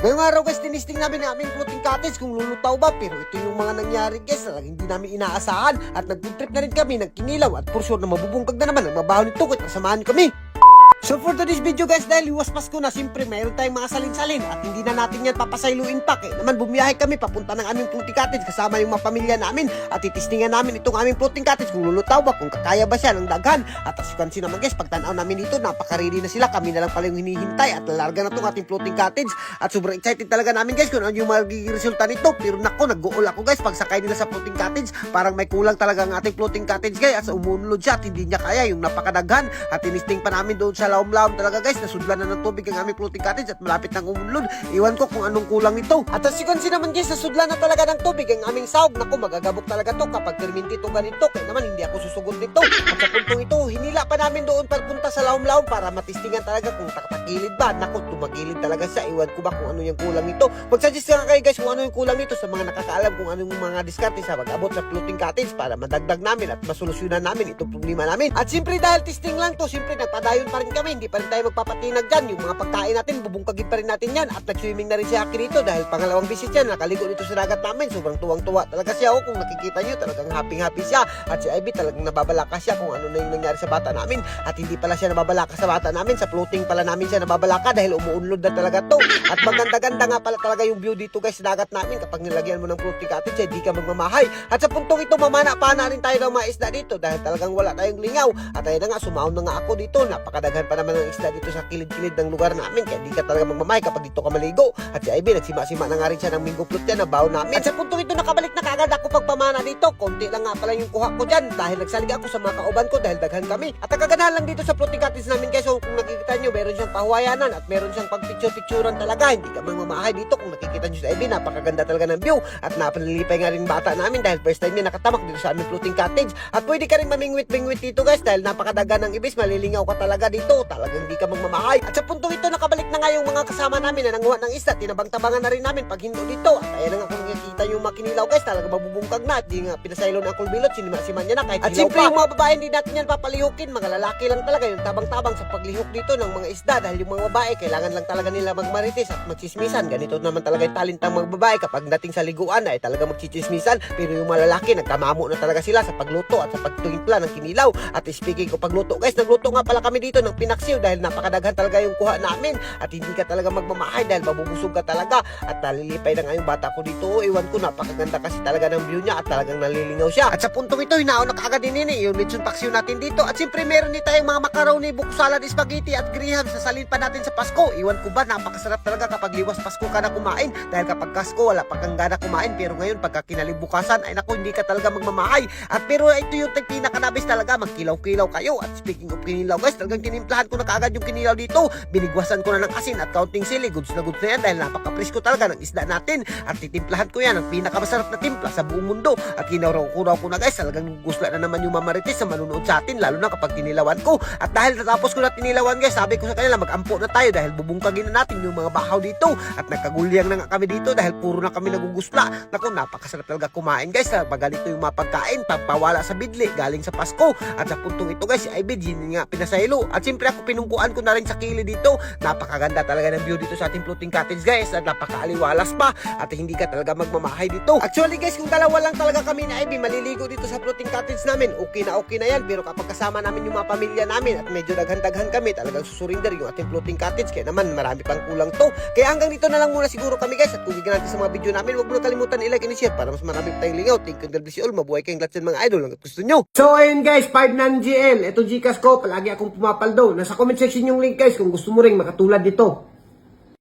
Ngayong araw guys, tinisting namin ang aming floating cottage kung lulutaw ba, pero ito yung mga nangyari guys, talagang hindi namin inaasahan at nag-trip na rin kami ng kinilaw at for sure na mabubungkag na naman ang mabaho nito kaya samahan nyo kami. So for today's video guys, dahil iwas Pasko na, siyempre mayroon tayong mga salin-salin at hindi na natin yan papasayluin pa. Kaya naman bumiyahe kami papunta ng aming floating cottage kasama yung mga pamilya namin at titistingan namin itong aming floating cottage kung lulutaw ba, kung kakaya ba siya ng daghan. At as you can see naman guys, pagtanaw namin dito, napaka-ready na sila. Kami na lang pala yung hinihintay at lalarga na itong ating floating cottage. At sobrang excited talaga namin guys kung ano yung magiging resulta nito. Pero nako, nag-goal ako guys pag sakay nila sa floating cottage. Parang may kulang talaga ang ating floating cottage guys at umunlod siya at hindi niya kaya yung napakadaghan. At tinisting pa namin doon sa laom-laom talaga guys, nasudlan na ng tubig ang aming floating cottage at malapit nang umunlod. Iwan ko kung anong kulang nito. At as you can see naman guys, nasudlan na talaga ng tubig ang aming sahog. Naku, magagabok talaga to kapag terminti to ganito. Kaya naman hindi ako susugod nito. At sa puntong ito, hinila pa namin doon papunta sa laom-laom para matistingan talaga kung taktakilid ba. Naku, tumagilid talaga siya. Iwan ko ba kung ano yung kulang nito. Mag-suggest nga kayo guys kung ano yung kulang nito sa mga nakakaalam kung ano yung mga diskarte sa pag-abot sa floating cottage para madagdag namin at masolusyonan namin itong problema namin. At siyempre dahil testing lang to, siyempre nagpadayon pa rin kami. Hindi pa rin tayo magpapatinag dyan. Yung mga pagkain natin, bubungkagin pa rin natin yan. At nag-swimming na rin si Aki dito dahil pangalawang visit siya. Nakaligo dito sa dagat namin. Sobrang tuwang-tuwa talaga siya. Kung nakikita nyo, talagang happy-happy siya. At si Ivy talagang nababalaka siya kung ano na yung nangyari sa bata namin. At hindi pala siya nababalaka sa bata namin. Sa floating pala namin siya nababalaka dahil umuunlod na talaga to. At maganda-ganda nga pala talaga yung view dito guys sa dagat namin. Kapag nilagyan mo ng floating cottage, hindi ka magmamahay. At sa puntong ito, mamana-pana rin tayo ng mga isda dito dahil talagang wala tayong lingaw. At ayun na nga, sumahon na nga ako dito. Napakadaghan pa naman ng isda dito sa kilid-kilid ng lugar namin. Kaya di ka talaga magmamahay kapag dito ka maligo. At si Ivy, nagsima-sima na nga rin siya ng mango float yan na baon namin. At sa puntong ito, nakabalik na kagad ako pagpamana dito. Konti lang nga pala yung kuha ko dyan dahil nagsaliga ako sa mga kauban ko dahil daghan kami. At ang kaganahan lang dito sa floating cottage namin guys, so kung nakikita nyo, meron siyang pahuwayanan at meron siyang pagpicture-picturean talaga. Hindi ka magmamahay dito. Kung nakikita nyo sa Ivy, napakaganda talaga ng view. At napanalipay nga rin bata namin dahil first time niya nakatamak dito sa aming floating cottage. At pwede ka rin mamingwit-mingwit dito guys dahil napakadaga ng ibis, malilingaw ka talaga dito. Talagang hindi ka magmamahay. At sa puntong ito, nakabalik na nga yung mga kasama namin na nanguha ng isda. Tinabang-tabangan na rin namin pag hindo dito. At ayan na nga kung nakikita yung makinilaw guys, talaga mabubungkag na. At di nga pinasaylo ng kulbilot, sinima-siman niya na kahit at siyempre yung mga babae hindi natin yan papalihukin. Mga lalaki lang talaga yung tabang-tabang sa paglihok dito ng mga isda dahil yung mga babae kailangan lang talaga nila magmarites at magsismisan. Ganito naman talaga yung talentang mga babae kapag dating sa liguan ay talaga magsismisan. Pero yung mga lalaki nagkamamo na talaga sila sa pagluto at sa pagtimpla ng kinilaw. At speaking ko pagluto guys, nagluto nga pala kami dito ng pinaksiw dahil napakadaghan talaga yung kuha namin at hindi ka talaga magmamahay dahil mabubusog ka talaga. At nalilipay na nga yung bata ko dito. Iwan ko, napakaganda kasi talaga ng view niya at talagang nalilingaw siya. At sa puntong ito, hinaon na kaagad din yung lechon paksiw natin dito. At siyempre meron din tayong mga macaroni, buko salad, spaghetti at graham. Sasalin pa natin sa Pasko. Iwan ko ba, napakasarap talaga kapag liwas Pasko ka na kumain dahil kapag Pasko wala pa kang gana kumain. Pero ngayon pagka kinalibukasan ay naku, hindi ka talaga magmamahay. At pero ito yung pinakanabis talaga, magkilaw-kilaw kayo. At speaking of kinilaw guys, talagang tinimplahan ko na kaagad yung kinilaw dito. Binigwasan ko na ng asin at kaunting sili. Goods na yan dahil napaka-presko talaga ng isda natin. At titimplahan ko yan ang pinakamasarap na timpla sa buong mundo. At kinaraw-kuraw ko na guys, talagang gusla na naman yung mamarites sa manunood sa atin, lalo na kapag tinilawan ko. At dahil natapos ko na tinilawan guys, sabi ko sa kanila mag-ampo na tayo dahil bubungkagin na natin yung mga bahaw dito. At nagkagulyang na nga kami dito dahil puro na kami nagugusla. Naku, napakasarap talaga kumain guys. Magalito yung mga pagkain, pagpawala sa bidli galing sa Pasko. At sa puntong ito guys, si Ivy din nga pinasaylo. At siyempre ako pinungkuan ko na rin sa kilid dito. Napakaganda talaga ng view dito sa ating floating cottage guys. At napakaaliwalas pa. At hindi ka talaga magmamahay dito. Actually guys, kung dalawa lang talaga kami ni Ivy maliligo dito sa floating cottage namin, okay na yan. Pero kapag kasama namin yung mga pamilya namin at medyo daghan-daghan kami, talagang susurinder yung ating floating cottage. Kaya naman marami pang kulang to. Kaya hanggang dito na lang muna siguro kami guys. At kung hindi ka natin sa mga video namin, huwag mo na kalimutan i-like and i-share para mas marami tayong lingaw. Thank you and God bless you all. Mabuhay kayong lahat mga idol hanggat gusto nyo. So ayun guys, 5 GL. Ito Gcash ko. Palagi akong pumapaldo. Nasa comment section yung link guys kung gusto mo ring makatulad dito.